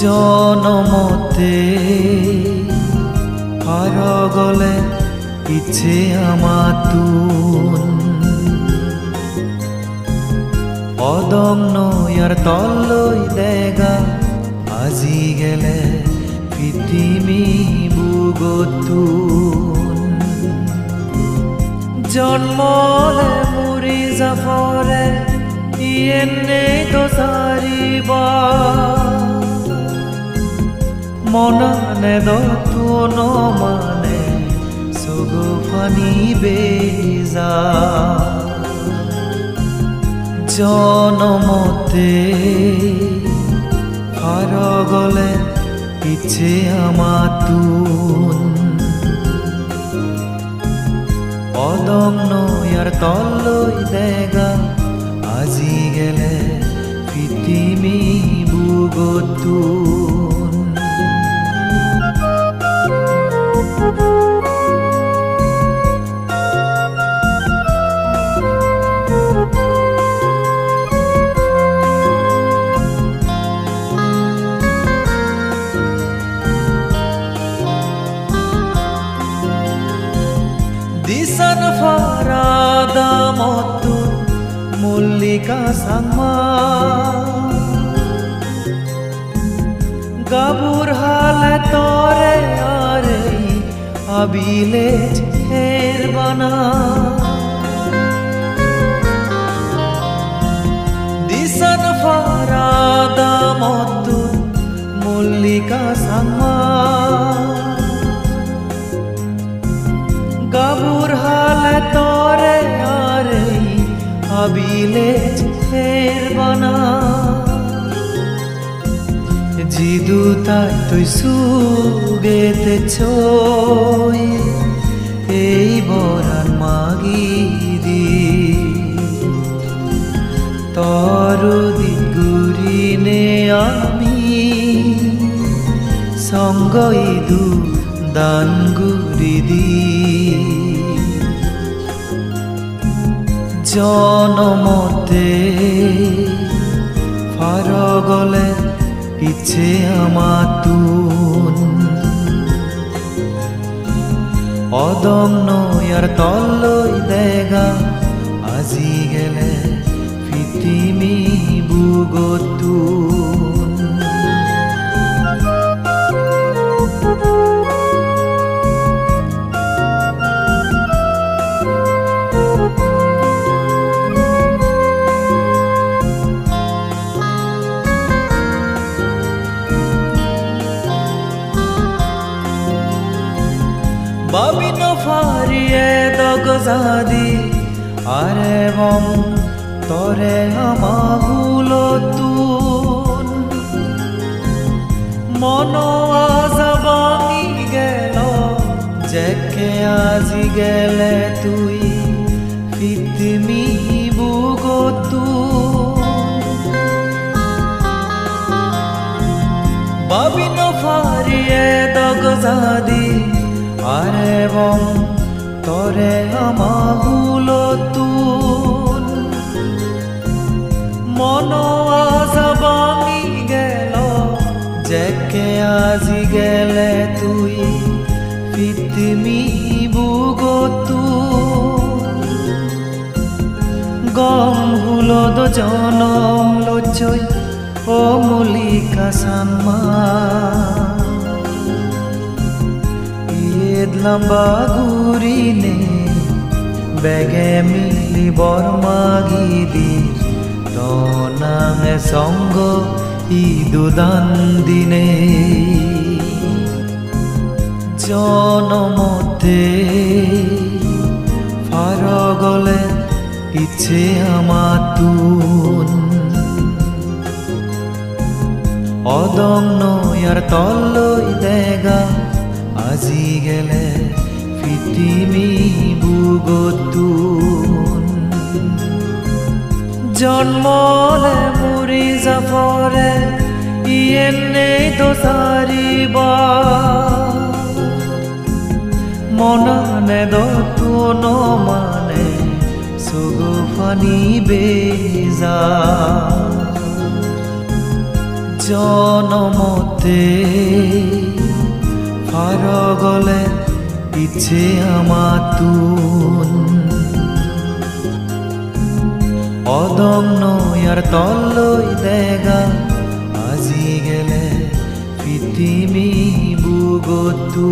জনমতে গলে ইচ্ছে আমাতুন অদম নয়ার তলই দেগা আজি গেলে পৃথিবী বুগতুন জন্মলে মুরি জাফরে ইয়েনে তো সারিবা মনানে দতুন মানে সুগুফানি বেজা জনমতে গলে ইচ্ছে আমাতুন অদম নয়ার তলই দেগা আজি গেলে পৃথিবী বুগতুন Disan farada motun mullika sangma gabur hale tore arei abile herbana Disan farada motun mullika sangma Gabur হালে তরে আরে আবিলে হেরবানা জিদু তাই তুই সুগেতে ছই এই বরান মাগি দি তরুদি গুরিনে আমি সঙ্গ ইদু দান গুরিদি জনমতে গলে ইচ্ছে আমাতুন অদম নয়ার তলই দেগা আজি গেলে পৃথিবী বুগতুন Babino farie dogzadi are bom tore amagulotun mono azabangi gelo jeke aji gele tui pithimi bugotun Babino farie dogzadi আরে বম তরে আমাগুলতুন মন আজাবাঙি গেল জেকে আজি গেলে তুই পৃথিবী বুগতুন গম হুলদ জনম লজ্জই ও মুলিকা সানমা লম্বা গুরিনে বেগে মিলি বর্মাগিদির তনাঙে সঙ্গ ইদুদান দিনে জনমতে গলে ইচ্ছে আমাতুন অদম নয়ার তলই দেগা আজি গেলে পৃথিবী বুগতুন জন্মলে মুরি জাফরে ইয়েনে তো সারিবা মনানে দতুন মানে সুগুফানি বেজা জনমতে ফাৰগলে পিছে আমাতুন অদং নয়াৰ তললৈ দেগা আজি গেলে পৃথিৱী বুগতু